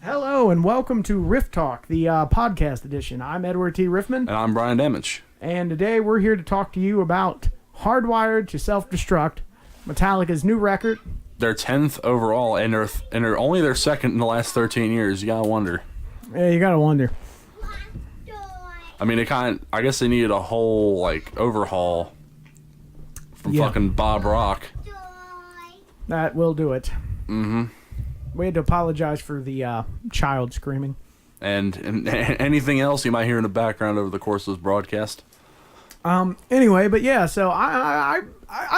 Hello and welcome to Rifftalk, the podcast edition. I'm Edward T. Riffman. And I'm Brian Damage. And today we're here to talk to you about Hardwired to Self-Destruct, Metallica's new record. They're 10th overall, and they're only their second in the last 13 years. You gotta wonder. Yeah, you gotta wonder. I mean, I guess they needed a whole, overhaul from fucking Bob Rock. That will do it. Mm-hmm. We had to apologize for the child screaming. And anything else you might hear in the background over the course of this broadcast. Anyway, but yeah, so I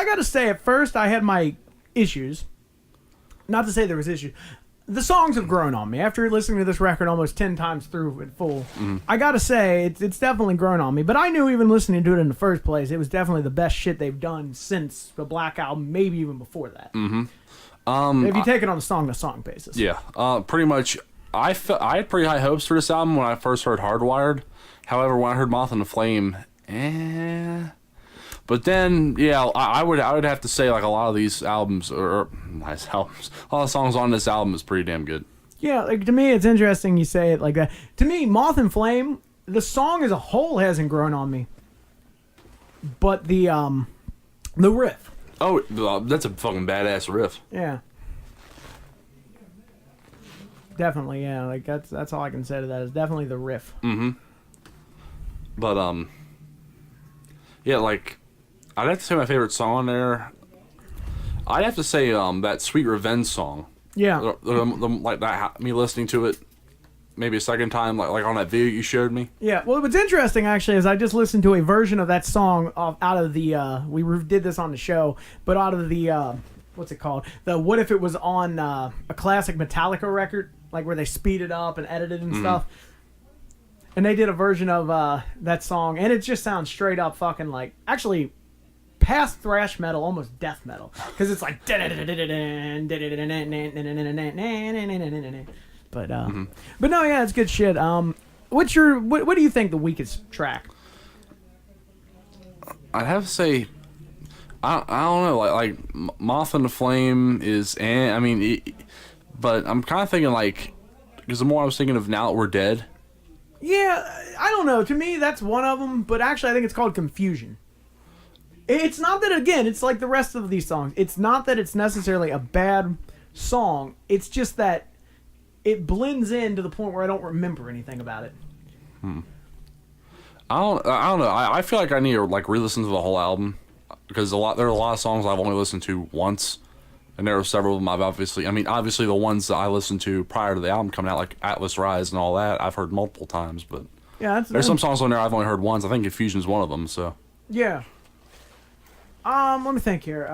gotta say, at first I had my issues. Not to say there was issues. The songs have grown on me. After listening to this record almost 10 times through in full, I gotta say, it's definitely grown on me. But I knew even listening to it in the first place, it was definitely the best shit they've done since the Black Album, maybe even before that. Mm-hmm. If you take it on a song-to-song basis. Yeah, pretty much. I had pretty high hopes for this album when I first heard Hardwired. However, when I heard Moth and the Flame, But then, yeah, I would have to say, a lot of these albums, or nice albums, a lot of songs on this album is pretty damn good. Yeah, to me, it's interesting you say it like that. To me, Moth and Flame, the song as a whole hasn't grown on me. But the riff. Oh, that's a fucking badass riff. Yeah. Definitely, yeah. That's all I can say to that is definitely the riff. Mm-hmm. But, yeah, I'd have to say my favorite song on there. I'd have to say that Sweet Revenge song. Yeah. Me listening to it maybe a second time, like on that video you showed me. Yeah. Well, what's interesting actually is I just listened to a version of that song out of the we did this on the show, but out of the what's it called? The What If It Was on a classic Metallica record, like where they speed it up and edit it and stuff. And they did a version of that song, and it just sounds straight up fucking actually past thrash metal, almost death metal, because it's like. But no, yeah, it's good shit. What do you think the weakest track? I'd have to say, I don't know, like Moth and the Flame is, but I'm kind of thinking because the more I was thinking of Now That We're Dead. Yeah, I don't know. To me, that's one of them, but actually I think it's called Confusion. It's not that, again, it's like the rest of these songs. It's not that it's necessarily a bad song. It's just that it blends in to the point where I don't remember anything about it. I don't know. I feel like I need to re-listen to the whole album because there are a lot of songs I've only listened to once, and there are several of them I've obviously the ones that I listened to prior to the album coming out, like Atlas Rise and all that, I've heard multiple times. But yeah, there's some songs on there I've only heard once. I think Confusion's one of them. So yeah. Let me think here.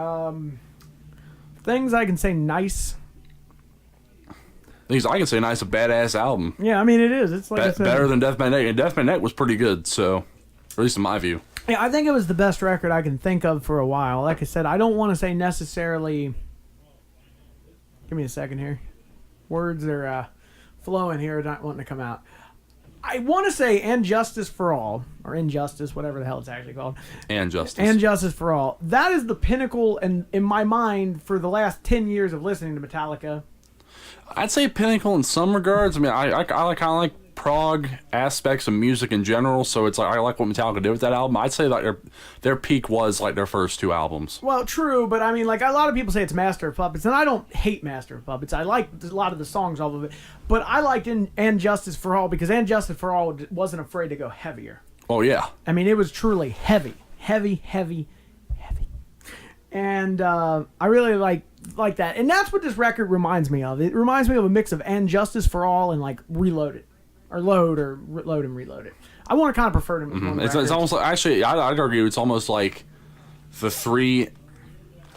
Things I can say nice. Things I can say nice, a badass album. Yeah, I mean it is. It's like better than Death by Neck, and Death by Neck was pretty good. So, at least in my view. Yeah, I think it was the best record I can think of for a while. Like I said, I don't want to say necessarily. Give me a second here. Words are flowing here, not wanting to come out. I want to say "And Justice for All" or "Injustice," whatever the hell it's actually called. And Justice. "And Justice for All." That is the pinnacle, and in my mind, for the last 10 years of listening to Metallica. I'd say pinnacle in some regards. I mean, I kind of like prog aspects of music in general, so it's I like what Metallica did with that album. I'd say that their peak was their first two albums. Well, true, but I mean, a lot of people say it's Master of Puppets, and I don't hate Master of Puppets. I like a lot of the songs off of it, but I liked "And Justice for All" because "And Justice for All" wasn't afraid to go heavier. Oh yeah. I mean, it was truly heavy, and I really like that, and that's what this record reminds me of. It reminds me of a mix of "And Justice for All" and Reload It, or Load and Reload It. I want to kind of prefer them as one It's record. almost actually I'd argue it's almost like the three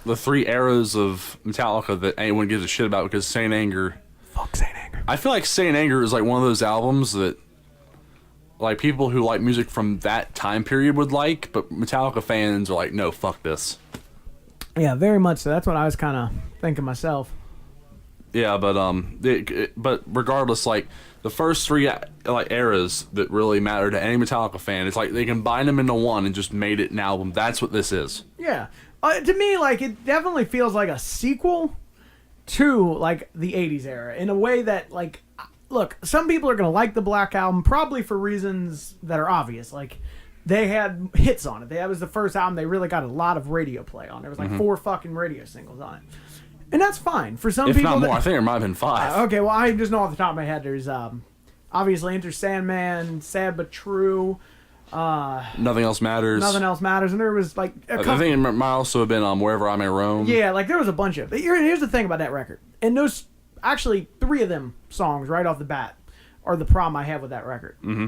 eras of Metallica that anyone gives a shit about because Saint Anger. Fuck Saint Anger. I feel like Saint Anger is one of those albums that people who like music from that time period would like, but Metallica fans are like, no, fuck this. Yeah, very much so. That's what I was kind of thinking myself. Yeah, but regardless, the first three eras that really matter to any Metallica fan, it's they combined them into one and just made it an album. That's what this is. Yeah, to me, it definitely feels like a sequel to the '80s era in a way that look, some people are going to like the Black Album probably for reasons that are obvious. Like, they had hits on it. That was the first album they really got a lot of radio play on. There was like 4 fucking radio singles on it. And that's fine. For some people... If not more, I think there might have been 5. Okay, well, I just know off the top of my head, there's obviously Enter Sandman, Sad But True... Nothing Else Matters. Nothing Else Matters. And there was like... I think it might also have been Wherever I May Roam. Yeah, like there was a bunch of... Here's the thing about that record. And those... Actually, 3 of them songs right off the bat are the problem I have with that record. Mm-hmm.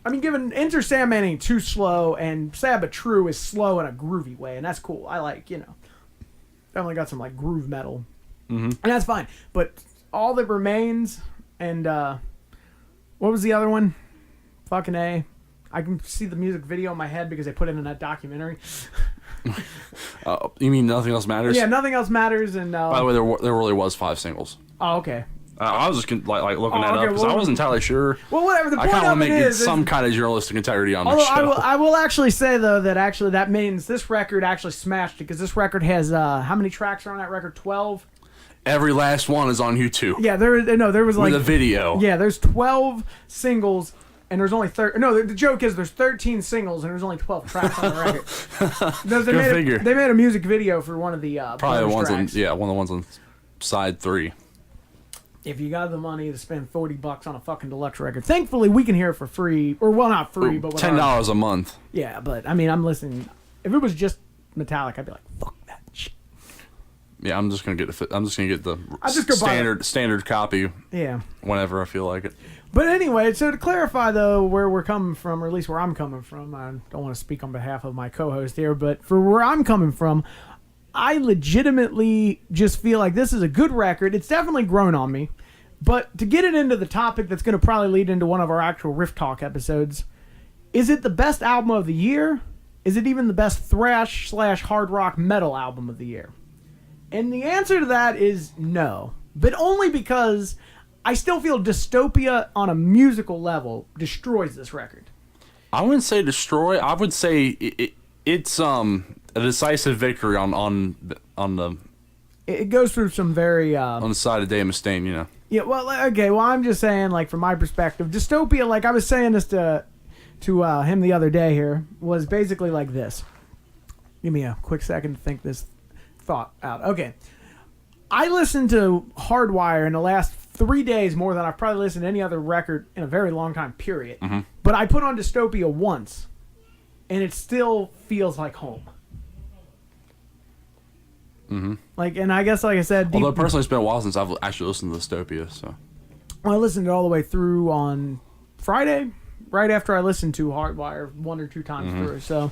I mean, given Enter Sandman ain't too slow, and Sad But True is slow in a groovy way, and that's cool. I like, definitely got some like groove metal, and that's fine. But All That Remains and what was the other one? Fucking A. I can see the music video in my head because they put it in that documentary. You mean Nothing Else Matters? Yeah, Nothing Else Matters. And by the way, there really was 5 singles. Oh, okay. I was just like looking that up because I wasn't entirely sure. Well, whatever. The point I kind of of want to it make is some kind of journalistic integrity on the although show. I will actually say though that means this record actually smashed it because this record has how many tracks are on that record? 12. Every last one is on YouTube. Yeah, there was like with a video. Yeah, there's 12 singles. And there's only the joke is there's 13 singles and there's only 12 tracks on the record. They made a music video for one of the probably the ones tracks. one of the ones on side 3. If you got the money to spend $40 on a fucking deluxe record, thankfully we can hear it for free, or well, not free, but $10 a month. Yeah, but I mean, I'm listening. If it was just Metallica, I'd be like, fuck that shit. Yeah, I'm just gonna get the standard copy. Yeah. Whenever I feel like it. But anyway, so to clarify, though, where we're coming from, or at least where I'm coming from, I don't want to speak on behalf of my co-host here, but for where I'm coming from, I legitimately just feel like this is a good record. It's definitely grown on me. But to get it into the topic that's going to probably lead into one of our actual Rifftalk episodes, is it the best album of the year? Is it even the best thrash/hard rock metal album of the year? And the answer to that is no. But only because... I still feel Dystopia on a musical level destroys this record. I wouldn't say destroy. I would say it's a decisive victory on the. It goes through some very on the side of Dave Mustaine, Yeah, well, okay. Well, I'm just saying, like from my perspective, Dystopia. Like I was saying this to him the other day. Here was basically like this. Give me a quick second to think this thought out. Okay, I listened to Hardwire in the last 3 days more than I've probably listened to any other record in a very long time, period. Mm-hmm. But I put on Dystopia once, and it still feels like home. Mm-hmm. Like, and I guess, like I said... Although personally, it's been a while since I've actually listened to Dystopia, so... Well, I listened to it all the way through on Friday, right after I listened to Hardwire 1 or 2 times through, so...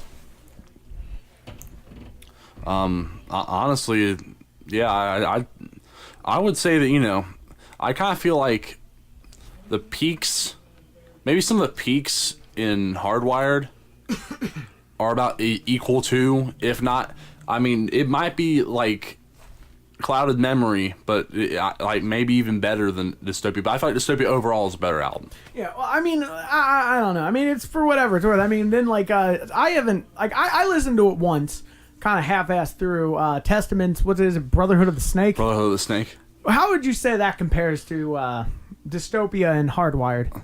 Honestly, yeah, I would say that, I kind of feel like the peaks, maybe some of the peaks in Hardwired are about equal to, if not, I mean, it might be like Clouded Memory, but like maybe even better than Dystopia. But I feel like Dystopia overall is a better album. Yeah, well, I mean, I don't know. I mean, it's for whatever it's worth. I mean, then like I listened to it once, kind of half-assed through Testaments. What is it? Brotherhood of the Snake. Brotherhood of the Snake. How would you say that compares to Dystopia and Hardwired?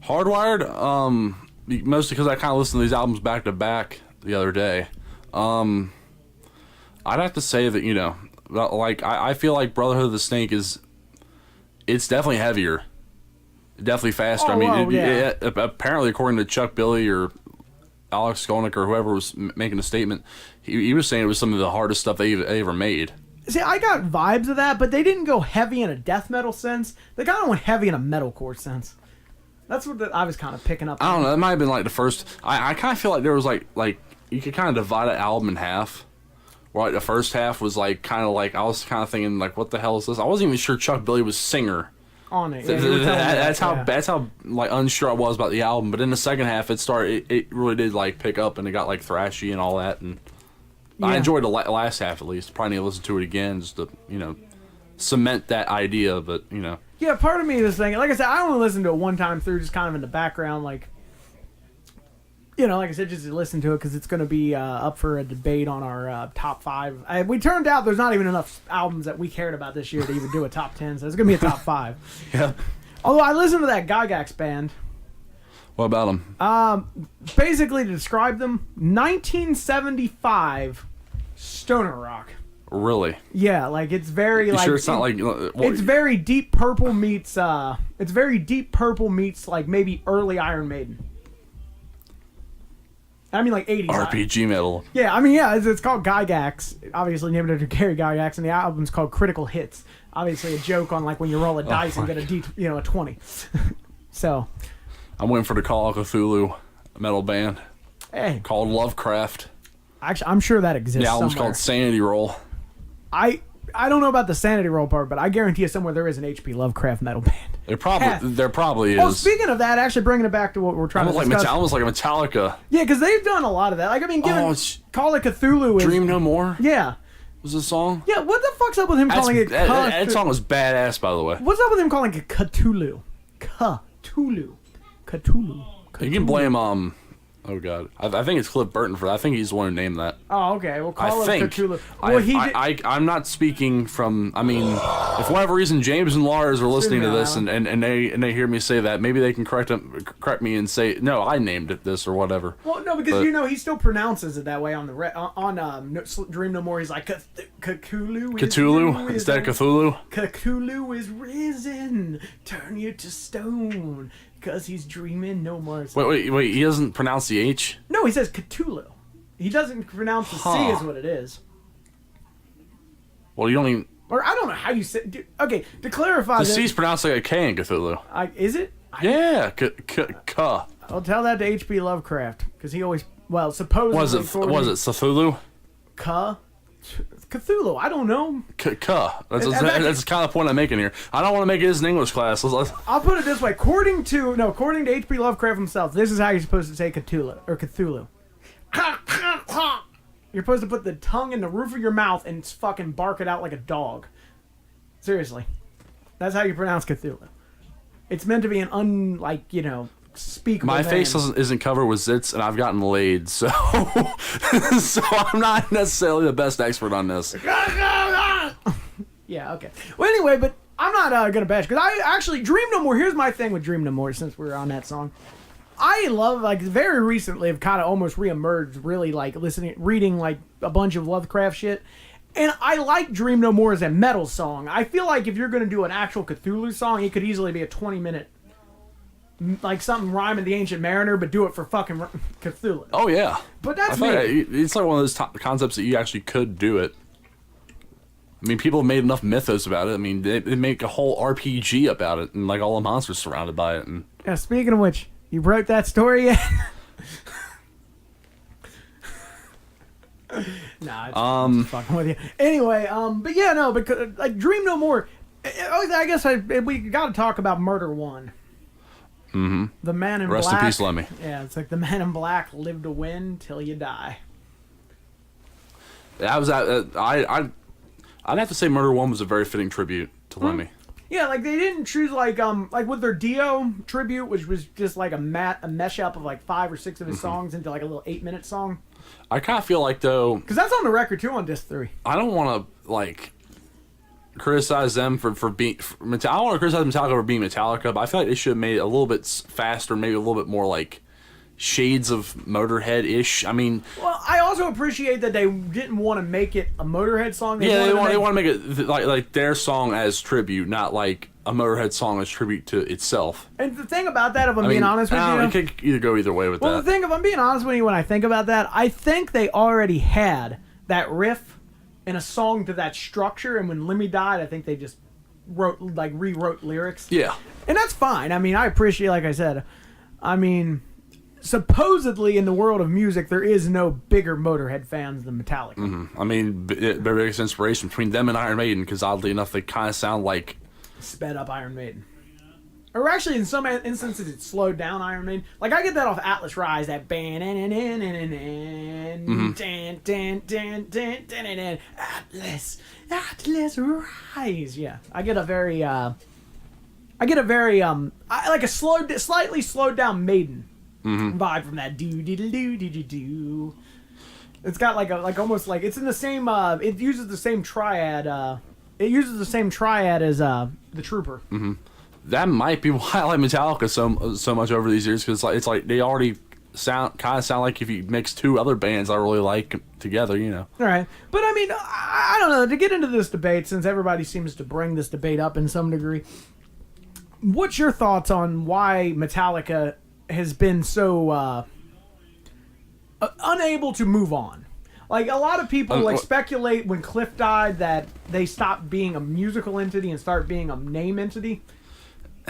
Hardwired, mostly because I kind of listened to these albums back to back the other day. I'd have to say that like I feel like Brotherhood of the Snake it's definitely heavier, definitely faster. Apparently according to Chuck Billy or Alex Skolnick or whoever was making a statement, he was saying it was some of the hardest stuff they ever made. See, I got vibes of that, but they didn't go heavy in a death metal sense. They kind of went heavy in a metalcore sense. That's what I was kind of picking up. I don't know. That might have been like the first. I kind of feel like there was like you could kind of divide an album in half. Where like the first half was like kind of like I was kind of thinking like what the hell is this? I wasn't even sure Chuck Billy was singer on it. Yeah, that's how like unsure I was about the album. But in the second half, it really did like pick up and it got like thrashy and all that and. Yeah. I enjoyed the last half at least. Probably need to listen to it again just to, cement that idea, but, Yeah, part of me is thinking, like I said, I only listened to it one time through just kind of in the background, like, like I said, just to listen to it because it's going to be up for a debate on our top 5. We turned out there's not even enough albums that we cared about this year to even do a top 10, so it's going to be a top 5. Yeah. Although I listened to that Gygax band. What about them? Basically, to describe them, 1975 stoner rock. Really? Yeah, like it's very You like. sure it's not like? It's very Deep Purple meets. It's very Deep Purple meets like maybe early Iron Maiden. I mean, like 80s. RPG metal. Yeah, I mean, yeah, it's called Gygax. Obviously named after Gary Gygax, and the album's called Critical Hits. Obviously, a joke on like when you roll a dice and get a 20. So. I'm waiting for the Call of Cthulhu metal band. Hey. Called Lovecraft. Actually, I'm sure that exists. The album's somewhere. called Sanity Roll. I don't know about the Sanity Roll part, but I guarantee you somewhere there is an H.P. Lovecraft metal band. There probably is. Oh, speaking of that, actually bringing it back to what we're trying to discuss. Almost like Metallica. Yeah, because they've done a lot of that. Like, I mean, Call of Cthulhu is... Dream No More? Yeah. Was the song? Yeah, what the fuck's up with him calling it... That song was badass, by the way. What's up with him calling it Cthulhu? Cthulhu. You can blame, oh god. I think it's Cliff Burton for that. I think he's the one who named that. Oh, okay. We'll call it Cthulhu. Well, I'm not speaking from, I mean, if for whatever reason James and Lars are listening to this and they hear me say that, maybe they can correct me and say, no, I named it this or whatever. Well, no, because he still pronounces it that way on Dream No More. He's like, Cthulhu instead of Cthulhu? Cthulhu is risen. Turn you to stone. Because he's dreaming no more. Wait, he doesn't pronounce the H? No, he says Cthulhu. He doesn't pronounce the C is what it is. Well, you don't even... Or I don't know how you say... Okay, to clarify the C's pronounced like a K in Cthulhu. Is it? Yeah, I'll tell that to H.P. Lovecraft. Because he always... Well, supposedly... Was it Cthulhu? Cthulhu, I don't know. That's kind of the point I'm making here. I don't want to make it as an English class. I'll put it this way. According to H.P. Lovecraft himself, this is how you're supposed to say Cthulhu. You're supposed to put the tongue in the roof of your mouth and fucking bark it out like a dog. Seriously. That's how you pronounce Cthulhu. It's meant to be an speakable My name. face isn't covered with zits, and I've gotten laid, so so I'm not necessarily the best expert on this. Yeah, okay. Well, anyway, but I'm not gonna bash because I actually Dream No More. Here's my thing with Dream No More. Since we're on that song, I love very recently have kind of almost reemerged, really reading like a bunch of Lovecraft shit. And I like Dream No More as a metal song. I feel like if you're going to do an actual Cthulhu song, it could easily be a 20-minute, like something rhyming the Ancient Mariner, but do it for fucking Cthulhu. Oh, yeah. But that's me. It's like one of those concepts that you actually could do it. I mean, people have made enough mythos about it. I mean, they make a whole RPG about it, and like all the monsters surrounded by it. And yeah, speaking of which, you wrote that story yet? Nah, it's fucking with you. Anyway, but yeah, no, because like Dream No More. I guess we got to talk about Murder One. Mm-hmm. The Man in Rest Black. in peace, Lemmy. Yeah, it's like the Man in Black live to win till you die. I'd have to say Murder One was a very fitting tribute to Lemmy. Yeah, like they didn't choose like with their Dio tribute, which was just like a mesh up of like 5 or 6 of his songs into like a little 8-minute song. I kind of feel like though, because that's on the record too on disc 3. I don't want to like criticize them for being. I don't want to criticize Metallica for being Metallica, but I feel like they should have made it a little bit faster, maybe a little bit more like shades of Motorhead-ish. I mean, well, I also appreciate that they didn't want to make it a Motorhead song. They want to make it like their song as tribute, not like a Motorhead song as tribute to itself. And the thing about that, if I'm being honest with you, it could either go either way with that. Well, the thing, if I'm being honest with you, when I think about that, I think they already had that riff in a song to that structure, and when Lemmy died, I think they just rewrote lyrics. Yeah, and that's fine. I mean, I appreciate, like I said, I mean, supposedly in the world of music, there is no bigger Motorhead fans than Metallica. Mm-hmm. I mean, their biggest inspiration between them and Iron Maiden, because oddly enough, they kind of sound like sped up Iron Maiden. Or actually, in some instances, it slowed down Iron Maiden. Like, I get that off Atlas Rise, that Atlas Rise. Yeah, I get a very like a slightly slowed down Maiden vibe from that do. It's got like almost like it's in the same. It uses the same triad. It uses the same triad as the Trooper. Mm-hmm. that might be why I like Metallica so much over these years, because it's like they already sound like if you mix two other bands I really like together, you know. All right, but I mean, I don't know, to get into this debate, since everybody seems to bring this debate up in some degree. What's your thoughts on why Metallica has been so unable to move on? Like, a lot of people speculate when Cliff died that they stopped being a musical entity and start being a name entity.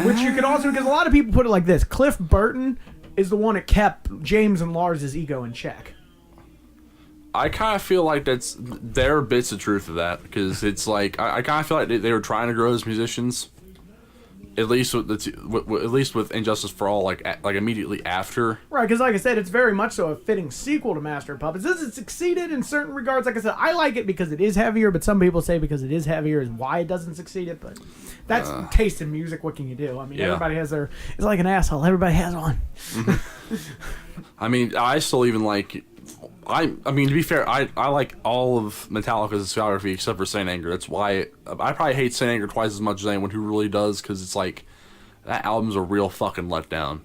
Which you could also, because a lot of people put it like this: Cliff Burton is the one that kept James and Lars' ego in check. I kind of feel like there are bits of truth to that, because it's like I kind of feel like they were trying to grow as musicians. At least with Injustice for All, like immediately after. Right, because like I said, it's very much so a fitting sequel to Master of Puppets. Does it succeeded in certain regards? Like I said, I like it because it is heavier, but some people say because it is heavier is why it doesn't succeed it. But that's taste in music. What can you do? I mean, everybody has their... It's like an asshole. Everybody has one. I mean, I still even like... I mean, to be fair, I like all of Metallica's discography except for Saint Anger. That's why I probably hate Saint Anger twice as much as anyone who really does, because it's like, that album's a real fucking letdown.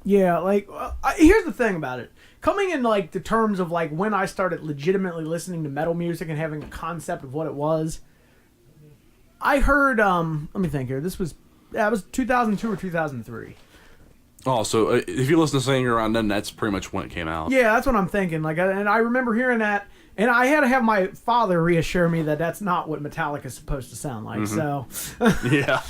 Yeah, like, here's the thing about it. Coming in, like, the terms of, like, when I started legitimately listening to metal music and having a concept of what it was, I heard, let me think here. It was 2002 or 2003. Oh, so if you listen to Saint Anger around then, that's pretty much when it came out. Yeah, that's what I'm thinking. Like, and I remember hearing that, and I had to have my father reassure me that that's not what Metallica's supposed to sound like. So, yeah,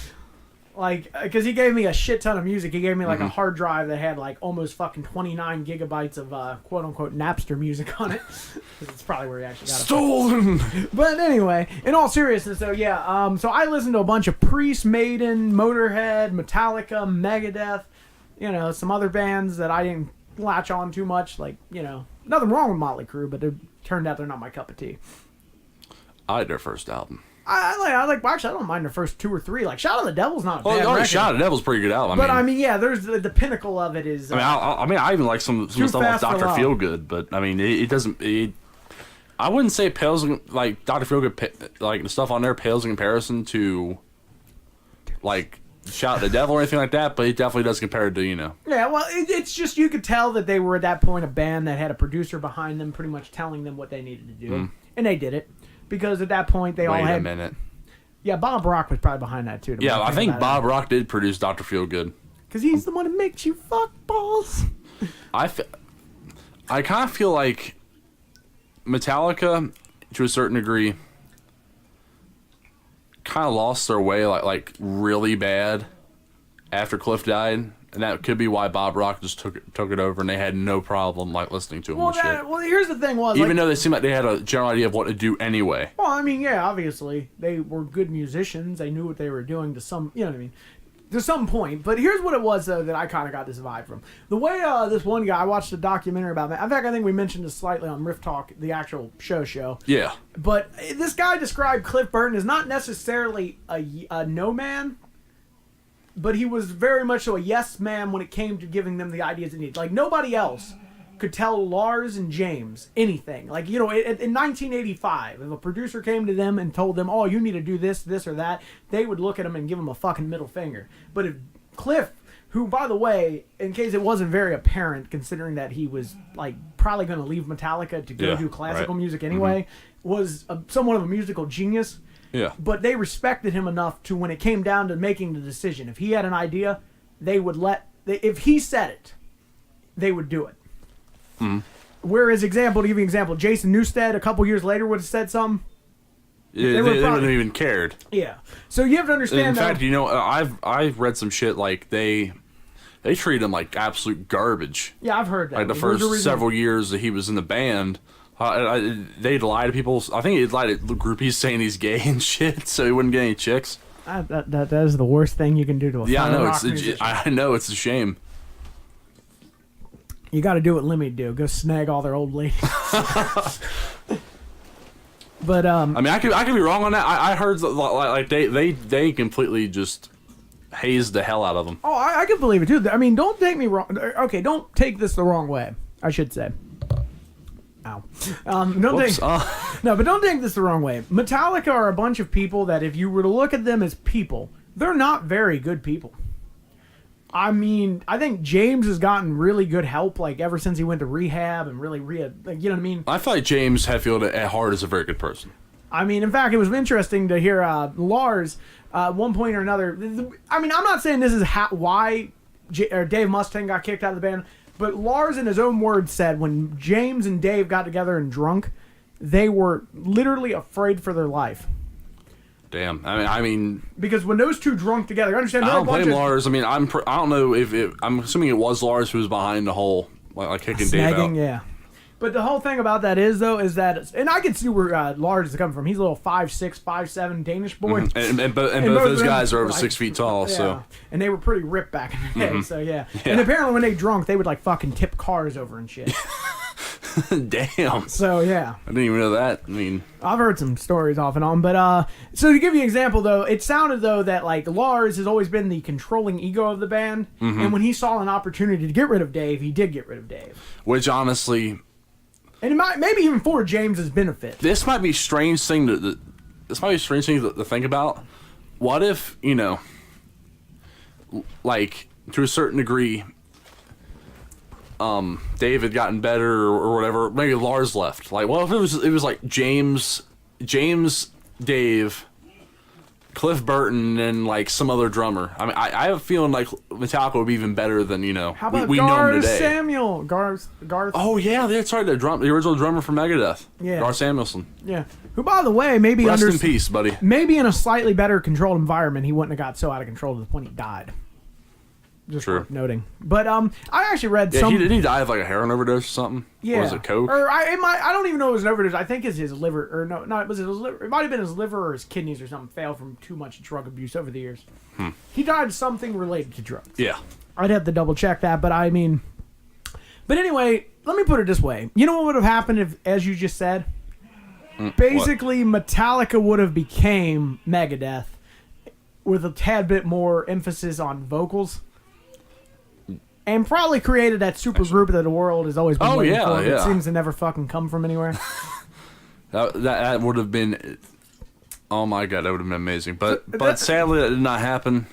like, because he gave me a shit ton of music. He gave me like a hard drive that had like almost fucking 29 gigabytes of quote unquote Napster music on it. It's probably where he actually got it. Stolen. But anyway, in all seriousness, though, yeah. So I listened to a bunch of Priest, Maiden, Motorhead, Metallica, Megadeth. You know, some other bands that I didn't latch on too much. Like, you know, nothing wrong with Motley Crue, but it turned out they're not my cup of tea. I like their first album. I like. Actually, I don't mind their first two or three. Like, Shout of the Devil's not a bad record. Shout of the Devil's a pretty good album. I mean, yeah, there's the pinnacle of it is. I even like some stuff like Dr. Feelgood, but I mean, it doesn't. I wouldn't say it pales like Dr. Feelgood, like the stuff on there pales in comparison to like Shout at the Devil or anything like that, but it definitely does compare to, you know. Yeah, well, it's just, you could tell that they were at that point a band that had a producer behind them pretty much telling them what they needed to do. And they did it. Because at that point, they all had... Wait a minute. Yeah, Bob Rock was probably behind that, too. Yeah, I think Bob Rock did produce Dr. Feelgood. Because he's the one that makes you fuck balls. I kind of feel like Metallica, to a certain degree, kind of lost their way like really bad after Cliff died, and that could be why Bob Rock just took it over, and they had no problem like listening to him. Well, here's the thing: even though they seemed like they had a general idea of what to do anyway. Well, I mean, yeah, obviously they were good musicians. They knew what they were doing to some, you know what I mean, to some point. But here's what it was that I kind of got this vibe from. The way this one guy, I watched a documentary about that. In fact, I think we mentioned this slightly on Rifftalk, the actual show. Yeah. But this guy described Cliff Burton as not necessarily a no man, but he was very much so a yes man when it came to giving them the ideas they needed. Like, nobody else could tell Lars and James anything. Like, you know, in 1985, if a producer came to them and told them, oh, you need to do this, this, or that, they would look at him and give him a fucking middle finger. But if Cliff, who, by the way, in case it wasn't very apparent, considering that he was, like, probably going to leave Metallica to go do classical music anyway, was somewhat of a musical genius. Yeah. But they respected him enough to, when it came down to making the decision, if he had an idea, they would if he said it, they would do it. Whereas, to give you an example, Jason Newsted a couple years later would have said something. They wouldn't have even cared. Yeah. So you have to understand. In fact, you know, I've read some shit like they treated him like absolute garbage. Yeah, I've heard that. Like the first several years that he was in the band. They'd lie to people. I think he'd lie to groupies saying he's gay and shit, so he wouldn't get any chicks. That is the worst thing you can do to a rock musician. I know, it's a shame. You got to do what Lemmy do. Go snag all their old ladies. But I mean, I could be wrong on that. I heard like they completely just hazed the hell out of them. Oh, I can believe it too. I mean, don't take me wrong. Okay, don't take this the wrong way. I should say. Ow. Don't take this the wrong way. Metallica are a bunch of people that if you were to look at them as people, they're not very good people. I mean, I think James has gotten really good help, like, ever since he went to rehab and really like, you know what I mean? I feel like James Hetfield at heart is a very good person. I mean, in fact, it was interesting to hear Lars, at one point or another. I mean, I'm not saying this is why Dave Mustaine got kicked out of the band, but Lars, in his own words, said when James and Dave got together and drunk, they were literally afraid for their life. Damn. I mean, because when those two drunk together, I understand. I don't blame Lars. I mean, I don't know if I'm assuming it was Lars who was behind the whole like kicking Dave out. Yeah. But the whole thing about that is that, and I can see where Lars is coming from. He's a little 5'6", 5'7" Danish boy, and both those guys are over 6 feet tall. Yeah. So, and they were pretty ripped back in the day. So yeah. And apparently when they drunk, they would like fucking tip cars over and shit. Damn. So yeah, I didn't even know that. I mean, I've heard some stories off and on, but so to give you an example though, it sounded though that like Lars has always been the controlling ego of the band, and when he saw an opportunity to get rid of Dave, he did get rid of Dave. Which honestly, and it might maybe even for James's benefit. This might be a strange thing to think about. What if, you know, like to a certain degree, Dave had gotten better or whatever. Maybe Lars left. Like, well, if it was like James, Dave, Cliff Burton, and like some other drummer. I mean, I have a feeling like Metallica would be even better than, you know, how about we know him today. Samuel? Garth. Oh yeah, that's right. The original drummer from Megadeth. Yeah. Garth Samuelson. Yeah. Who, by the way, maybe rest in peace, buddy. Maybe in a slightly better controlled environment, he wouldn't have got so out of control to the point he died. Just True. worth noting. But I actually read some. Did he die of like a heroin overdose or something? Yeah. Or was it coke? Or I don't even know it was an overdose. I think it's his liver, or no, it was his liver. It might have been his liver or his kidneys or something failed from too much drug abuse over the years. He died of something related to drugs. Yeah. I'd have to double check that, but I mean, but anyway, let me put it this way. You know what would have happened if, as you just said, basically what? Metallica would have became Megadeth with a tad bit more emphasis on vocals. And probably created that super group that the world has always been waiting for. It seems to never fucking come from anywhere. that would have been... Oh my god, that would have been amazing. But sadly, that did not happen.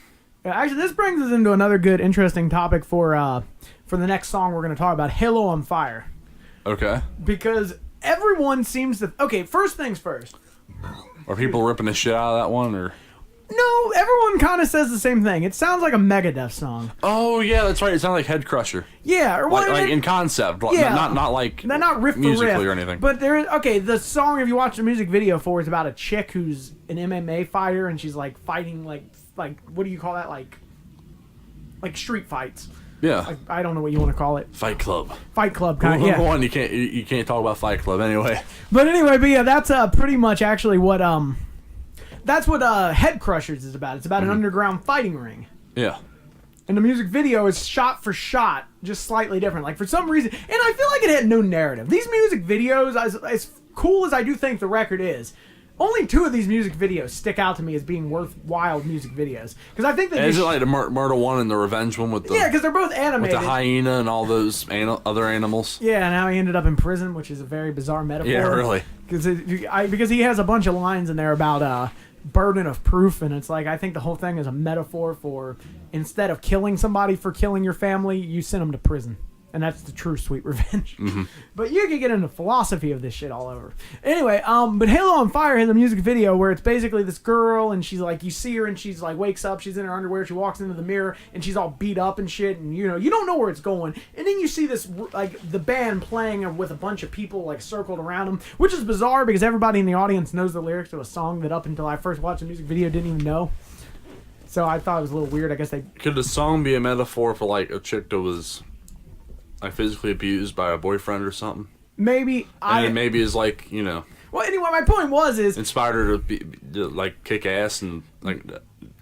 Actually, this brings us into another good, interesting topic for the next song we're going to talk about, Halo on Fire. Okay. Because everyone seems to... Okay, first things first. Are people ripping the shit out of that one, or... No, everyone kind of says the same thing. It sounds like a Megadeth song. Oh yeah, that's right. It sounds like Head Crusher. Yeah, or like in concept. Yeah, not like not riff musically for riff, or anything. But there is the song. If you watch the music video for, is about a chick who's an MMA fighter and she's like fighting like what do you call that, like street fights. Yeah. I don't know what you want to call it. Fight Club. Fight Club kind of. Yeah. One, you can't talk about Fight Club anyway. But yeah, that's pretty much actually what That's what Head Crushers is about. It's about an underground fighting ring. Yeah. And the music video is shot for shot, just slightly different. Like, for some reason... And I feel like it had no narrative. These music videos, as cool as I do think the record is, only 2 of these music videos stick out to me as being worthwhile music videos. Because I think that... Is it like the murder one and the revenge one with the... Yeah, because they're both animated. With the hyena and all those other animals. Yeah, and how he ended up in prison, which is a very bizarre metaphor. Yeah, really. Because he has a bunch of lines in there about... burden of proof, and it's like I think the whole thing is a metaphor for instead of killing somebody for killing your family, you send them to prison, and that's the true sweet revenge. But you can get into philosophy of this shit all over. Anyway, but Halo on Fire has a music video where it's basically this girl, and she's like, you see her and she's like wakes up, she's in her underwear, she walks into the mirror and she's all beat up and shit, and you don't know where it's going, and then you see this like the band playing with a bunch of people like circled around them, which is bizarre because everybody in the audience knows the lyrics to a song that up until I first watched the music video didn't even know. So I thought it was a little weird. I guess could the song be a metaphor for like a chick that was like physically abused by a boyfriend or something? Maybe. And maybe is like, you know. Well, anyway, my point is inspired her to like kick ass and like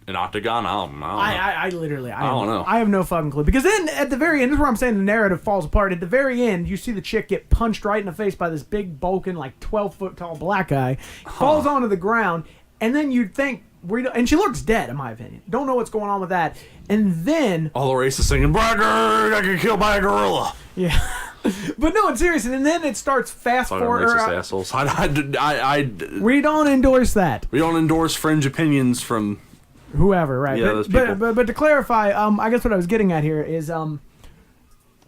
an octagon. I don't know. I literally I don't know. I have no fucking clue, because then at the very end, this is where I'm saying the narrative falls apart. At the very end, you see the chick get punched right in the face by this big bulking like 12-foot tall black guy, falls onto the ground, and then you'd think. And she looks dead, in my opinion. Don't know what's going on with that. And then... all the racists singing, "Bragger, I get killed by a gorilla." Yeah. But no, it's serious. And then it starts fast forward... racist assholes. We don't endorse that. We don't endorse fringe opinions from whoever, right? Yeah, those people. But to clarify, I guess what I was getting at here is,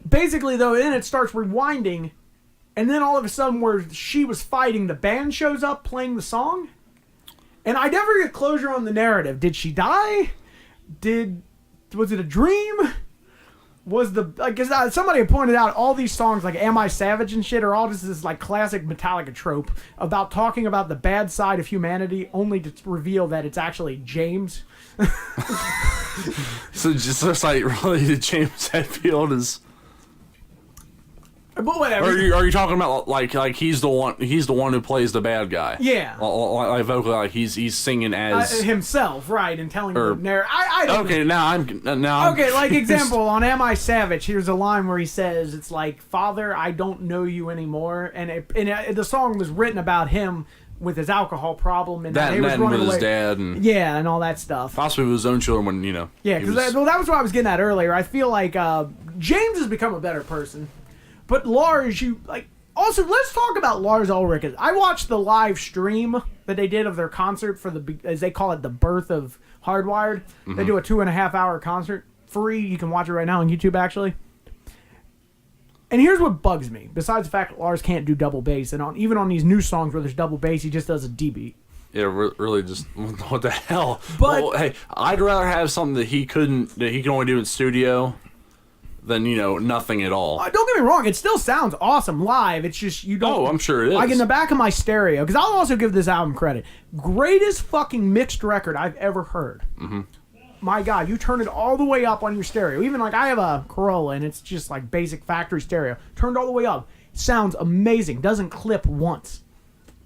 basically though, then it starts rewinding, and then all of a sudden, where she was fighting, the band shows up playing the song, and I never get closure on the narrative. Did she die? Was it a dream? Was the because somebody had pointed out all these songs like "Am I Savage" and shit are all just this like classic Metallica trope about talking about the bad side of humanity, only to reveal that it's actually James. So just like really, James Hetfield is. But whatever. Are you talking about like he's the one who plays the bad guy? Yeah. Like vocally, like he's singing as himself, right, and telling the narrative. I don't okay, know. now I'm okay, like example on "Am I Savage"? Here's a line where he says, "It's like, Father, I don't know you anymore," and the song was written about him with his alcohol problem and that he was running with away. his dad and and all that stuff. Possibly with his own children when Yeah, because that was what I was getting at earlier. I feel like James has become a better person. But Lars, also, let's talk about Lars Ulrich. I watched the live stream that they did of their concert for as they call it, the birth of Hardwired. Mm-hmm. They do a 2.5-hour concert. Free. You can watch it right now on YouTube, actually. And here's what bugs me. Besides the fact that Lars can't do double bass, and even on these new songs where there's double bass, he just does a D beat. Yeah, really just, what the hell? But, well, hey, I'd rather have something that he can only do in studio than nothing at all. Don't get me wrong, it still sounds awesome live. It's just you don't. Oh, I'm sure it is. Like in the back of my stereo, because I'll also give this album credit. Greatest fucking mixed record I've ever heard. Mm-hmm. My God, you turn it all the way up on your stereo. Even like I have a Corolla and it's just like basic factory stereo. Turned all the way up. Sounds amazing. Doesn't clip once.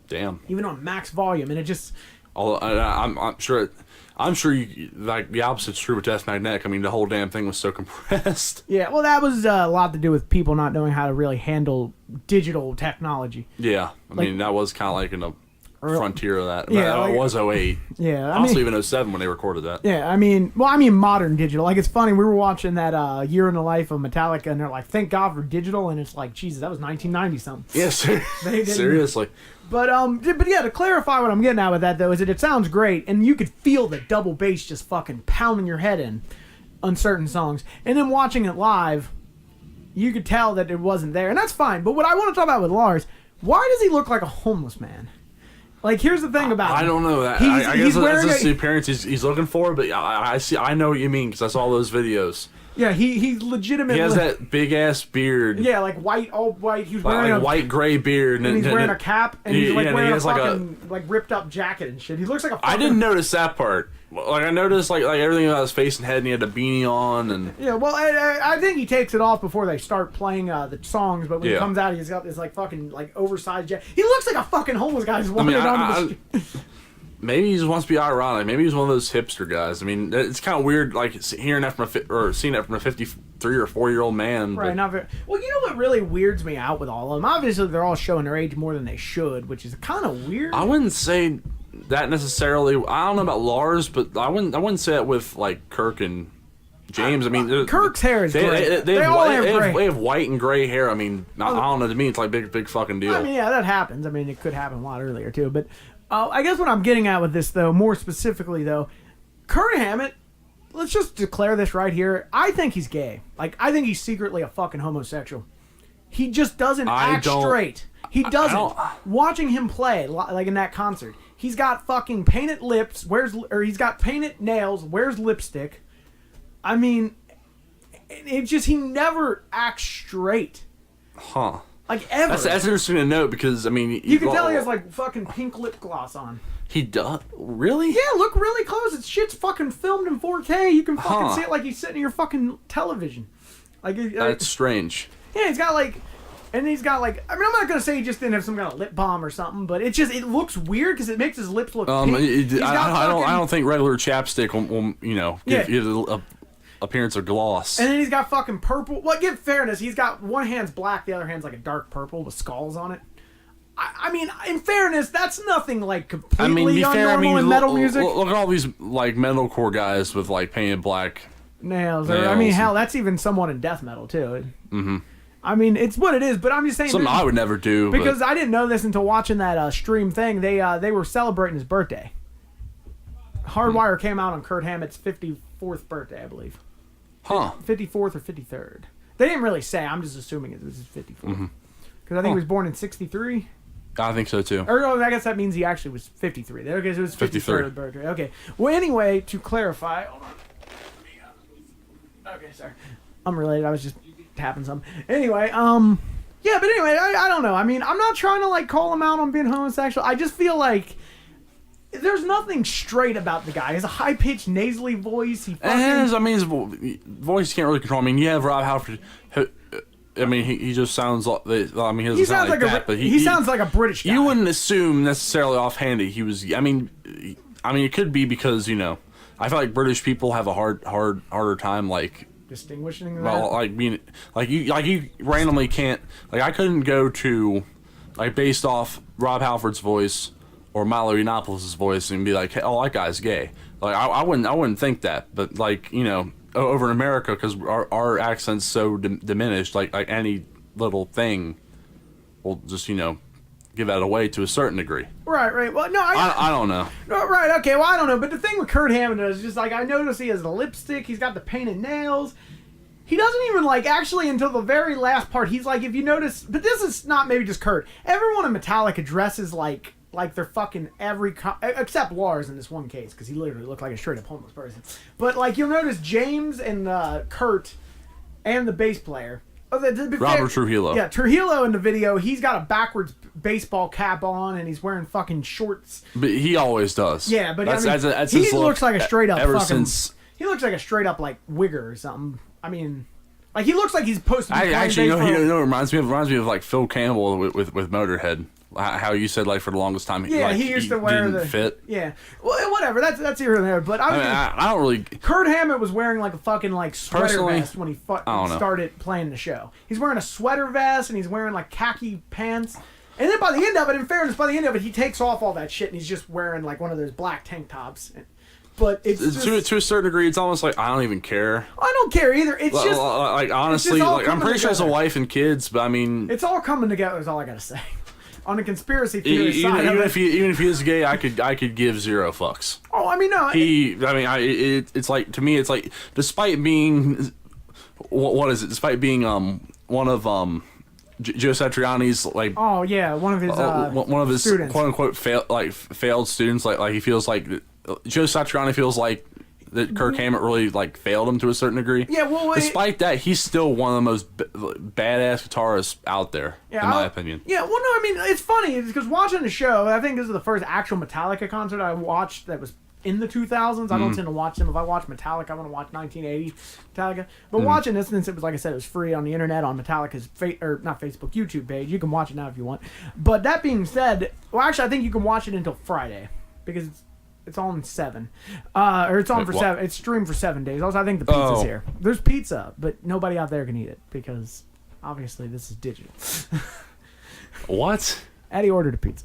Damn. Even on max volume, and it just. I'm sure. I'm sure like the opposite's true with Death Magnetic. I mean, the whole damn thing was so compressed. Yeah, well, that was a lot to do with people not knowing how to really handle digital technology. Yeah, I mean, that was kind of like in the frontier of that. Yeah, it was 08. Yeah, also even 07 when they recorded that. Yeah, I mean modern digital. Like, it's funny, we were watching that Year in the Life of Metallica, and they're like, thank God for digital, and it's like, Jesus, that was 1990 something. Yeah, seriously. But yeah, to clarify what I'm getting at with that, though, is that it sounds great, and you could feel the double bass just fucking pounding your head in on certain songs. And then watching it live, you could tell that it wasn't there, and that's fine. But what I want to talk about with Lars, why does he look like a homeless man? Like, here's the thing about him. I don't know that. I guess that's the appearance he's looking for, but I know what you mean, because I saw those videos. Yeah, he's legitimately. He has that big ass beard. Yeah, like all white. He was wearing a white gray beard, and he's wearing a cap, and he's wearing a fucking ripped up jacket and shit. He looks like a. I didn't notice that part. Like I noticed like everything about his face and head, and he had a beanie on, and yeah. Well, I think he takes it off before they start playing the songs, but when he comes out, he's got this like fucking like oversized jacket. He looks like a fucking homeless guy who's walking down the street. Maybe he just wants to be ironic. Maybe he's one of those hipster guys. I mean, it's kind of weird, like hearing that seeing that from a 53 or 4-year-old man. Right. Not very. Well, you know what really weirds me out with all of them? Obviously, they're all showing their age more than they should, which is kind of weird. I wouldn't say that necessarily. I don't know about Lars, but I wouldn't say that with like Kirk and James. I mean, Kirk's hair is gray. They all have gray. They have white and gray hair. I mean, I don't know. To me, it's like big fucking deal. I mean, yeah, that happens. I mean, it could happen a lot earlier too, but. I guess what I'm getting at with this, though, more specifically, though, Kirk Hammett, let's just declare this right here. I think he's gay. Like, I think he's secretly a fucking homosexual. He just doesn't act straight. He doesn't. Watching him play, like in that concert, he's got fucking painted lips, he's got painted nails, wears lipstick. I mean, it's just, he never acts straight. Huh. Like, ever. That's interesting to note because, I mean... You can tell he has, like, fucking pink lip gloss on. He does? Really? Yeah, look really close. It's shit's fucking filmed in 4K. You can fucking see it like he's sitting in your fucking television. That's strange. Yeah, he's got, like... And he's got, like... I mean, I'm not going to say he just didn't have some kind of lip balm or something, but it looks weird because it makes his lips look pink. I don't think regular chapstick will give you a... appearance of gloss. And then he's got fucking purple. Well, give fairness, he's got one hand's black, the other hand's like a dark purple with skulls on it. I mean, in fairness, that's nothing like completely normal in metal music. Look at all these like metalcore guys with like painted black nails. I mean, hell, that's even somewhat in death metal too. Mm-hmm. I mean, it's what it is, but I'm just saying something I would never do because I didn't know this until watching that stream thing. They were celebrating his birthday. Hardwire came out on Kirk Hammett's 54th birthday, I believe. Huh. 54th or 53rd. They didn't really say. I'm just assuming it was his 54th. Because I think he was born in 63. I think so too. Or I guess that means he actually was 53. Okay, so it was 53rd birthday. Okay. Well, anyway, to clarify. Hold on. Okay, sorry. Unrelated. I was just tapping something. Anyway, yeah, but anyway, I don't know. I mean, I'm not trying to, like, call him out on being homosexual. I just feel like there's nothing straight about the guy. He has a high-pitched, nasally voice. He fucking... his voice can't really control. I mean, you have Rob Halford. I mean, he just sounds like... I mean, he sounds like that, but he sounds like a British guy. You wouldn't assume necessarily offhanded he was... I mean, it could be because, you know, I feel like British people have a harder time, like... distinguishing that? Well, like being... Like, you randomly can't... Like, I couldn't go to... Like, based off Rob Halford's voice... or Milo Yiannopoulos' voice and be like, hey, oh, that guy's gay. Like, I wouldn't think that. But, like, you know, over in America, because our accent's so diminished, like any little thing will just, you know, give that away to a certain degree. Right. Well, no, I don't know. Right, okay, well, I don't know. But the thing with Kirk Hammett is just, like, I notice he has the lipstick, he's got the painted nails. He doesn't even, like, actually, until the very last part, he's like, if you notice, but this is not maybe just Kurt. Everyone in Metallica dresses like they're fucking except Lars in this one case, because he literally looked like a straight up homeless person. But, like, you'll notice James and Kurt and the bass player, Robert Trujillo. Yeah, Trujillo in the video, he's got a backwards baseball cap on and he's wearing fucking shorts. But he always does. Yeah, but that's he looks like a straight up ever fucking, since. He looks like a straight up like wigger or something. I mean, like, he looks like he's supposed to be playing actually, baseball. you know, it reminds me of like Phil Campbell with Motorhead. How you said, like, for the longest time, he used to wear didn't fit. Yeah, well, whatever. That's here and there. But I don't really. Kurt Hammett was wearing like a fucking like sweater vest when he started playing the show. He's wearing a sweater vest and he's wearing like khaki pants. And then by the end of it, in fairness, he takes off all that shit and he's just wearing like one of those black tank tops. But it's just, to a certain degree, it's almost like I don't even care. I don't care either. It's just like, honestly, like, I'm pretty sure he has a wife and kids, but I mean, it's all coming together. Is all I gotta say. On the conspiracy theory side, even if he is gay, I could give zero fucks. Oh, I mean, no. It's like, to me, it's like, despite being, what is it? Despite being one of Joe Satriani's, like, oh yeah, one of his students, quote unquote failed students, like he feels like Joe Satriani feels like that Kirk Hammett really, like, failed him to a certain degree. Yeah, well, despite that, he's still one of the most badass guitarists out there, in my opinion. Yeah, well, no, I mean, it's funny because watching the show, I think this is the first actual Metallica concert I watched that was in the 2000s. I don't tend to watch them. If I watch Metallica, I want to watch 1980 Metallica. But watching this, since it was, like I said, it was free on the internet on Metallica's not Facebook, YouTube page. You can watch it now if you want. But that being said, well, actually, I think you can watch it until Friday because it's on 7. Or it's on for 7. It's streamed for 7 days. Also, I think the pizza's here. There's pizza, but nobody out there can eat it because obviously this is digital. What? Eddie ordered a pizza.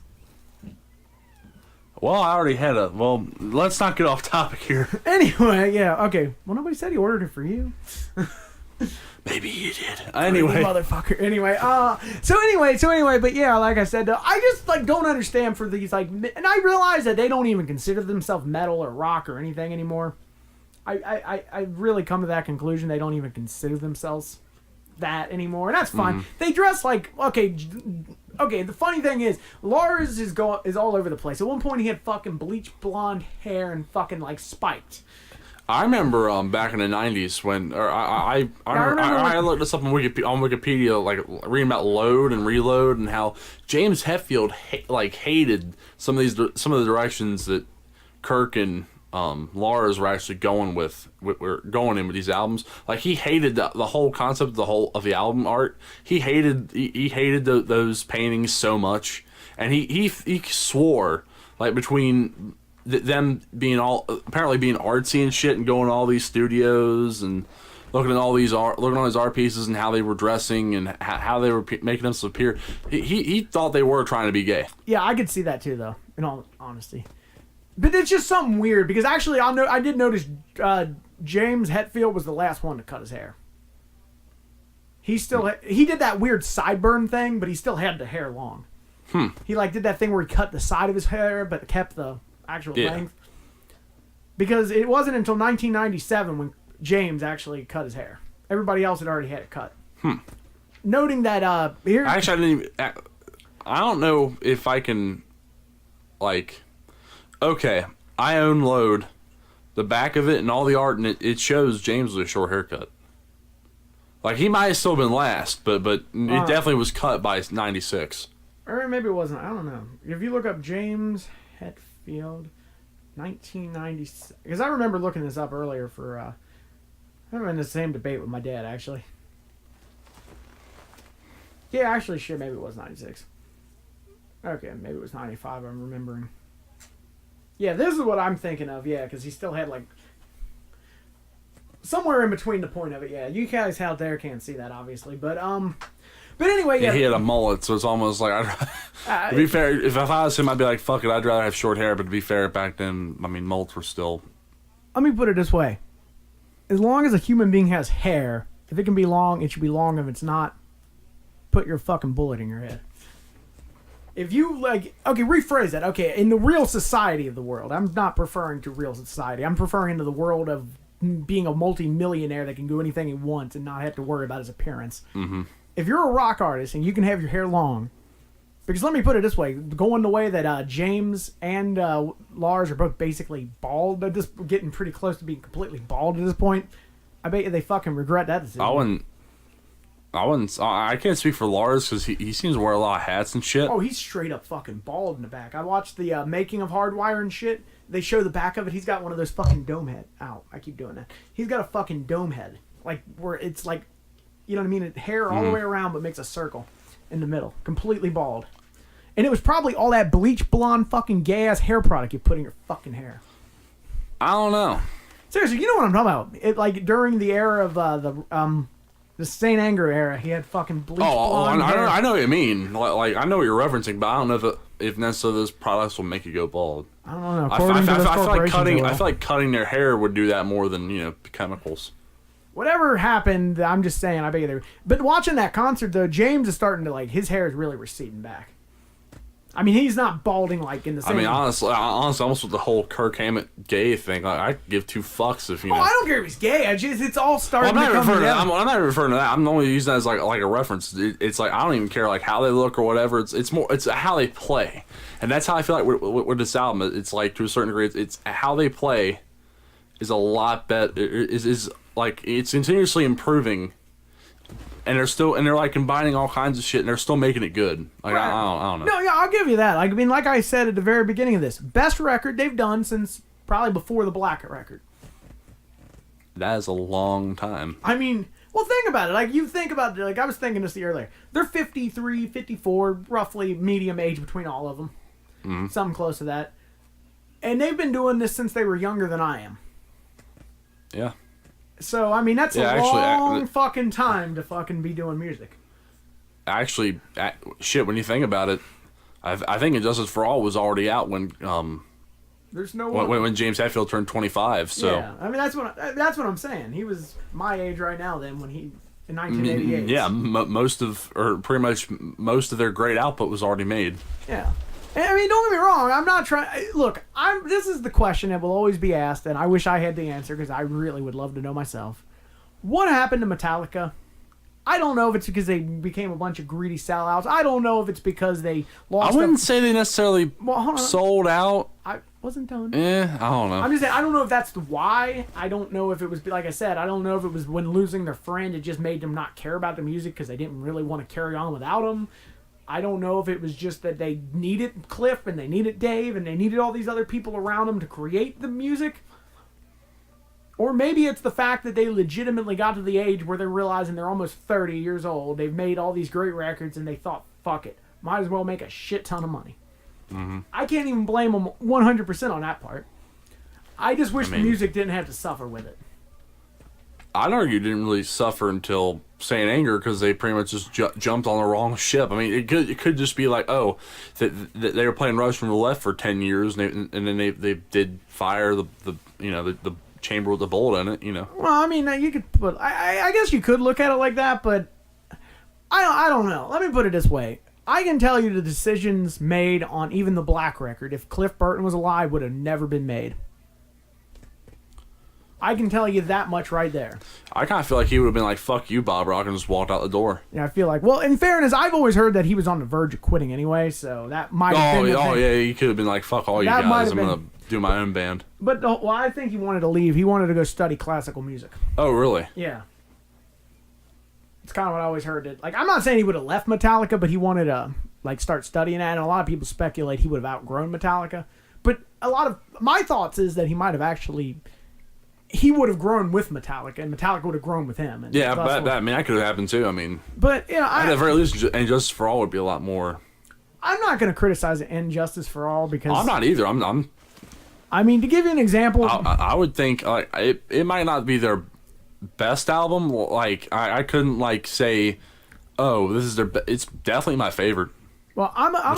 Well, I already had a... Well, let's not get off topic here. Anyway, yeah, okay. Well, nobody said he ordered it for you. Maybe you did. Anyway. Motherfucker. Anyway, so anyway, but yeah, like I said, I just, like, don't understand for these, like, and I realize that they don't even consider themselves metal or rock or anything anymore. I really come to that conclusion. They don't even consider themselves that anymore, and that's fine. They dress like, okay, the funny thing is, Lars is all over the place. At one point, he had fucking bleach blonde hair and fucking, like, spiked. I remember back in the 90s when I looked this up on Wikipedia, like, reading about Load and Reload and how James Hetfield hated some of the directions that Kirk and Lars were actually going in with these albums. Like, he hated the whole concept of the album art. He hated those paintings so much, and he swore, like, between them being apparently being artsy and shit and going to all these studios and looking at all these art pieces and how they were dressing and how they were making themselves appear. He thought they were trying to be gay. Yeah, I could see that too, though, in all honesty. But it's just something weird because actually I did notice James Hetfield was the last one to cut his hair. He did that weird sideburn thing, but he still had the hair long. He, like, did that thing where he cut the side of his hair but kept the actual length. Because it wasn't until 1997 when James actually cut his hair. Everybody else had already had it cut. Noting that here. Actually, I didn't even. I don't know if I can. Like, okay, I own Load. The back of it and all the art in it, it shows James with a short haircut. Like, he might have still been last, but it definitely was cut by 96. Or maybe it wasn't. I don't know. If you look up James Hetfield, 1996. Because I remember looking this up earlier for... I'm in the same debate with my dad, actually. Yeah, actually, shit, maybe it was 96. Okay, maybe it was 95, I'm remembering. Yeah, this is what I'm thinking of, yeah, because he still had, like... Somewhere in between the point of it, yeah. You guys out there can't see that, obviously, but anyway, yeah. He had a mullet, so it's almost like... to be fair, if I was him, I'd be like, fuck it, I'd rather have short hair, but to be fair, back then, I mean, mullets were still... Let me put it this way. As long as a human being has hair, if it can be long, it should be long. If it's not, put your fucking bullet in your head. If you, like... Okay, rephrase that. Okay, in the real society of the world, I'm not preferring to real society. I'm preferring to the world of being a multi-millionaire that can do anything he wants and not have to worry about his appearance. Mm-hmm. If you're a rock artist and you can have your hair long... Because let me put it this way. Going the way that James and Lars are both basically bald, but just getting pretty close to being completely bald at this point, I bet you they fucking regret that decision. I can't speak for Lars because he seems to wear a lot of hats and shit. Oh, he's straight up fucking bald in the back. I watched the making of Hardwire and shit. They show the back of it. He's got one of those fucking dome head. Ow, I keep doing that. He's got a fucking dome head. Like, where it's like, you know what I mean? Hair all the way around, but makes a circle in the middle. Completely bald. And it was probably all that bleach blonde fucking gay-ass hair product you put in your fucking hair. I don't know. Seriously, you know what I'm talking about. It, like, during the era of the Saint Anger era, he had fucking bleach blonde hair. I know what you mean. Like, I know what you're referencing, but I don't know if necessarily those products will make you go bald. I don't know. I feel like cutting their hair would do that more than, chemicals. Whatever happened, I'm just saying, I bet you they... But watching that concert, though, James is starting to, like, his hair is really receding back. I mean, he's not balding like in the same... I mean, honestly, almost with the whole Kirk Hammett gay thing, like, I give two fucks if, Oh, I don't care if he's gay. It's all starting to come together. I'm not referring to that. I'm only using that as, like a reference. It's like, I don't even care, like, how they look or whatever. It's how they play. And that's how I feel like with this album. It's, like, to a certain degree, it's how they play is a lot better. Is like, it's continuously improving. And they're like combining all kinds of shit, and they're still making it good. Like, right. I don't know. No, yeah, I'll give you that. Like, I mean, like I said at the very beginning of this, best record they've done since probably before the Black record. That is a long time. I mean, well, think about it. Like, you think about it. Like, I was thinking this earlier. They're 53, 54, roughly medium age between all of them. Mm-hmm. Something close to that. And they've been doing this since they were younger than I am. Yeah. So, I mean, that's a long fucking time to fucking be doing music. Actually, shit, when you think about it, I think Injustice for All was already out when there's no when James Hetfield turned 25. So yeah, I mean that's what I'm saying. He was my age right now then when he in 1988. Yeah, pretty much most of their great output was already made. Yeah. I mean, don't get me wrong. I'm not trying... Look, this is the question that will always be asked, and I wish I had the answer, because I really would love to know myself. What happened to Metallica? I don't know if it's because they became a bunch of greedy sellouts. I don't know if it's because they lost... I wouldn't say they necessarily sold out. I wasn't done. I don't know. I'm just saying, I don't know if that's the why. I don't know if it was... Like I said, I don't know if it was when losing their friend, it just made them not care about the music because they didn't really want to carry on without them. I don't know if it was just that they needed Cliff and they needed Dave and they needed all these other people around them to create the music. Or maybe it's the fact that they legitimately got to the age where they're realizing they're almost 30 years old. They've made all these great records and they thought, fuck it. Might as well make a shit ton of money. Mm-hmm. I can't even blame them 100% on that part. I just wish the music didn't have to suffer with it. I'd argue it didn't really suffer until Saint Anger because they pretty much just jumped on the wrong ship. I mean, it could just be like, they were playing Rush from the Left for 10 years, and then they did fire the chamber with the bullet in it, Well, I mean, you could put... I guess you could look at it like that, but I don't know. Let me put it this way. I can tell you the decisions made on even the Black record, if Cliff Burton was alive, would have never been made. I can tell you that much right there. I kind of feel like he would have been like, "Fuck you, Bob Rock," and just walked out the door. Yeah, I feel like. Well, in fairness, I've always heard that he was on the verge of quitting anyway, so that might have been. Yeah, he could have been like, "Fuck all you guys, I'm gonna do my own band." But well, I think he wanted to leave. He wanted to go study classical music. Oh, really? Yeah. It's kind of what I always heard. It like I'm not saying he would have left Metallica, but he wanted to like start studying that. And a lot of people speculate he would have outgrown Metallica. But a lot of my thoughts is that he might have actually. He would have grown with Metallica, and Metallica would have grown with him. And yeah, that could have happened too. I mean, but you know, at the very least, And Justice for All would be a lot more. I'm not going to criticize And Justice for All because I'm not either. I'm. I mean, to give you an example, I would think like it might not be their best album. Like I couldn't like say, oh, this is their. It's definitely my favorite. Well,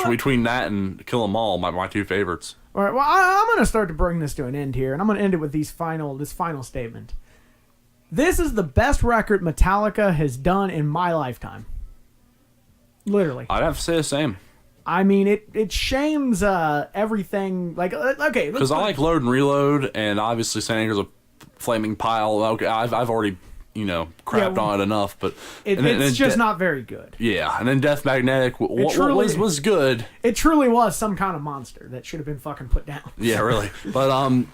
between that and Kill 'Em All, my two favorites. All right. Well, I'm going to start to bring this to an end here, and I'm going to end it with this final statement. This is the best record Metallica has done in my lifetime. Literally. I'd have to say the same. I mean, it shames everything. Like, okay, because I like Load and Reload, and obviously St. Anger's a flaming pile. Okay, I've already crapped on it enough, but it's just not very good. Yeah, and then Death Magnetic was good. It truly was some kind of monster that should have been fucking put down. Yeah, really. But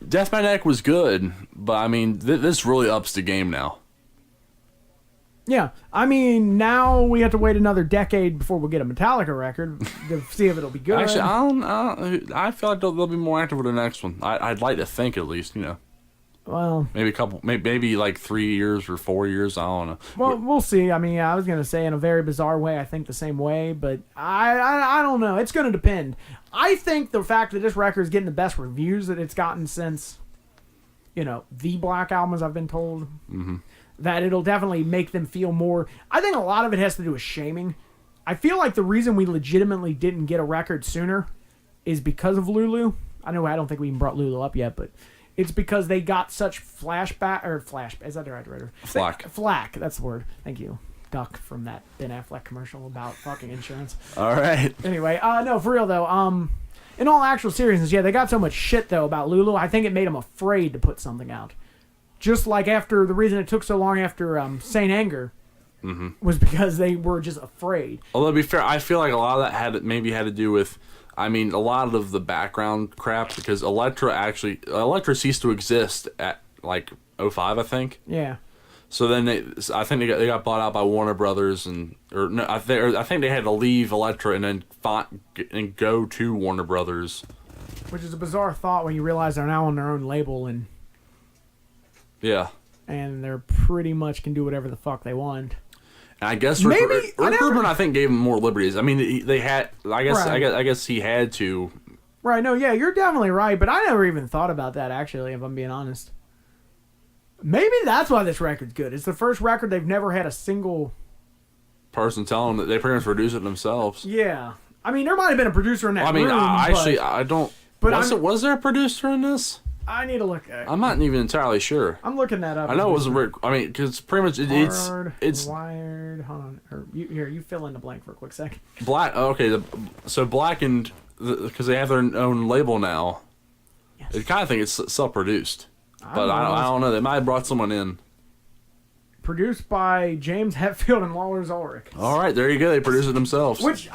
Death Magnetic was good, but I mean, this really ups the game now. Yeah, I mean, now we have to wait another decade before we get a Metallica record to see if it'll be good. Actually, I feel like they'll be more active with the next one. I'd like to think at least, Well, maybe like 3 years or 4 years. I don't know. Well, we'll see. I mean, I was gonna say in a very bizarre way, I think the same way, but I don't know. It's gonna depend. I think the fact that this record is getting the best reviews that it's gotten since, the Black Album, as I've been told, that it'll definitely make them feel more. I think a lot of it has to do with shaming. I feel like the reason we legitimately didn't get a record sooner is because of Lulu. I don't think we even brought Lulu up yet, but. It's because they got such is that the right word? Flack, that's the word. Thank you. Duck from that Ben Affleck commercial about fucking insurance. All right. Anyway, no, for real though. In all actual seriousness, yeah, they got so much shit though about Lulu. I think it made them afraid to put something out. Just like after the reason it took so long after Saint Anger was because they were just afraid. Although to be fair, I feel like a lot of that had to do with. I mean, a lot of the background crap, because Elektra ceased to exist at, like, 2005, I think. Yeah. So then I think they got bought out by Warner Brothers, I think they had to leave Elektra and then go to Warner Brothers. Which is a bizarre thought when you realize they're now on their own label and... Yeah. And they're pretty much can do whatever the fuck they want. I guess Rick Rubin, I think, gave him more liberties. I mean, they had. I guess he had to. Right. No. Yeah. You're definitely right. But I never even thought about that. Actually, if I'm being honest, maybe that's why this record's good. It's the first record they've never had a single person tell them that they pretty much produce it themselves. Yeah. I mean, there might have been a producer in that room. I don't. But was there a producer in this? I need to look at it. I'm not even entirely sure. I'm looking that up. I know it wasn't Rick. I mean, because pretty much it's wired. Hold on. You fill in the blank for a quick second. Black. Okay, so Blackened, because they have their own label now. Yes. I kind of think it's self-produced, but I don't know. They might have brought someone in. Produced by James Hetfield and Lawler Ulrich. All right, there you go. They produce it themselves. Which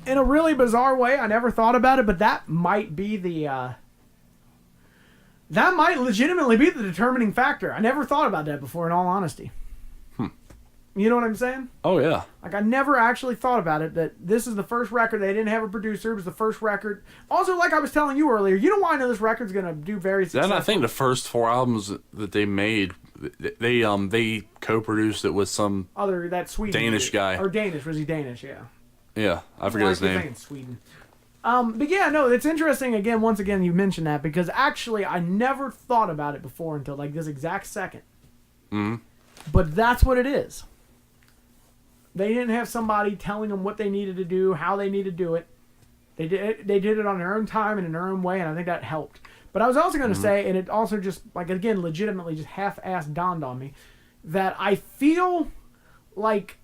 in a really bizarre way, I never thought about it, but that might be the. That might legitimately be the determining factor. I never thought about that before, in all honesty. You know what I'm saying? Oh, yeah. Like, I never actually thought about it, that this is the first record. They didn't have a producer. It was the first record. Also, like I was telling you earlier, you know why I know this record's going to do very successful? And I think the first 4 albums that they made, they co-produced it with some Danish guy. Or Danish. Was he Danish? Yeah. Yeah. I forget his name. Sweden. But yeah, no, it's interesting, once again, you mentioned that, because actually I never thought about it before until, like, this exact second. Mm-hmm. But that's what it is. They didn't have somebody telling them what they needed to do, how they needed to do it. They did it on their own time and in their own way, and I think that helped. But I was also going to say, and it also just, like, again, legitimately just half-assed dawned on me, that I feel like...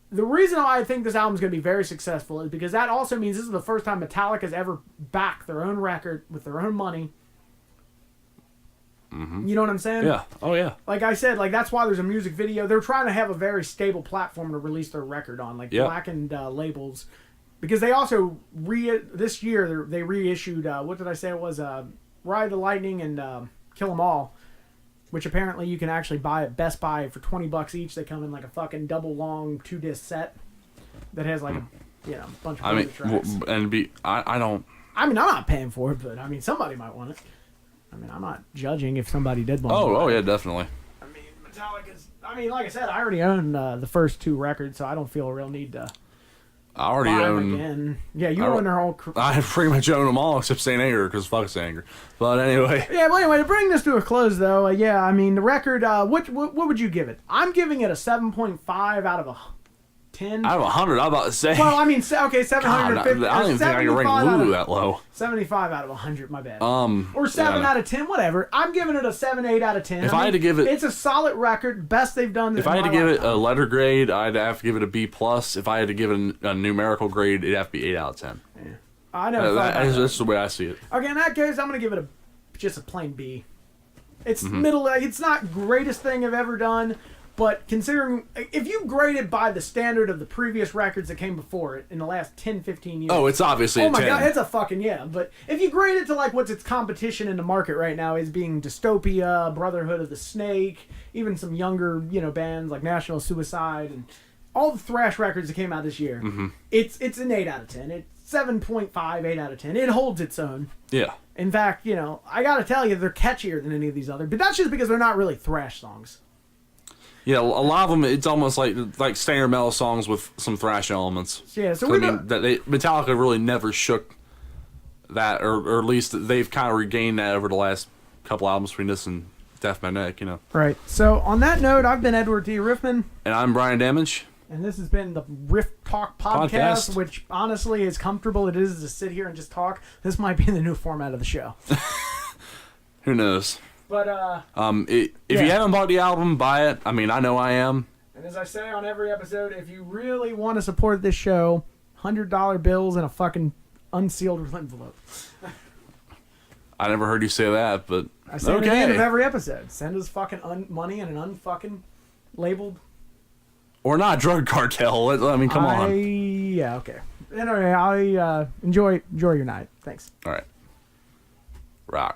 The reason why I think this album is going to be very successful is because that also means this is the first time Metallica's ever backed their own record with their own money You know what I'm saying? Yeah. Oh yeah. Like I said, like that's why there's a music video. They're trying to have a very stable platform to release their record on, like blackened labels, because they also this year they reissued what did I say it was Ride the Lightning and Kill 'Em All, which apparently you can actually buy at Best Buy for $20 each. They come in like a fucking double long 2-disc set that has like a bunch of tracks. I don't. I mean, I'm not paying for it, but I mean, somebody might want it. I mean, I'm not judging if somebody did want it. Oh yeah, definitely. I mean, Metallica's. I mean, like I said, I already own the first 2 records, so I don't feel a real need to. I already buy them own. again. Yeah, you own their whole. I pretty much own them all except Saint Anger because fuck Saint Anger. But anyway. Yeah. Well, anyway, to bring this to a close, though, I mean, the record. What would you give it? I'm giving it a 7.5 out of a 10. Out of 100, I'm about to say. Well, I mean, okay, 750. God, I don't even think I can rank Lulu that low. 75 out of 100, my bad. Or 7 out of 10, whatever. I'm giving it a 7-8 out of 10. If I had to give it, it's a solid record, best they've done. If I had to give it a letter grade, I'd have to give it a B+. If I had to give it a numerical grade, it'd have to be 8 out of 10. Yeah. I know. That's the way I see it. Okay, in that case, I'm gonna give it just a plain B. It's middle. It's not greatest thing I've ever done. But considering, if you grade it by the standard of the previous records that came before it in the last 10, 15 years. Oh, it's obviously a 10. Oh my God, it's a fucking yeah. But if you grade it to like what's its competition in the market right now is being Dystopia, Brotherhood of the Snake, even some younger, bands like National Suicide and all the thrash records that came out this year. It's an 8 out of 10. It's 7.5, 8 out of 10. It holds its own. Yeah. In fact, I gotta tell you, they're catchier than any of these other. But that's just because they're not really thrash songs. Yeah, a lot of them, it's almost like standard metal songs with some thrash elements. Yeah, so Metallica really never shook that, or at least they've kind of regained that over the last couple albums between this and Death Magnetic, Right. So on that note, I've been Edward D. Riffman. And I'm Brian Damage. And this has been the Rifftalk podcast, which honestly, as comfortable it is to sit here and just talk, this might be the new format of the show. Who knows? But, if you haven't bought the album, buy it. I mean, I know I am. And as I say on every episode, if you really want to support this show, $100 bills and a fucking unsealed envelope. I never heard you say that, but I say it at the end of every episode. Send us fucking money and an unfucking labeled. Or not drug cartel. I mean, come on. Yeah, okay. Anyway, I enjoy your night. Thanks. All right. Rock.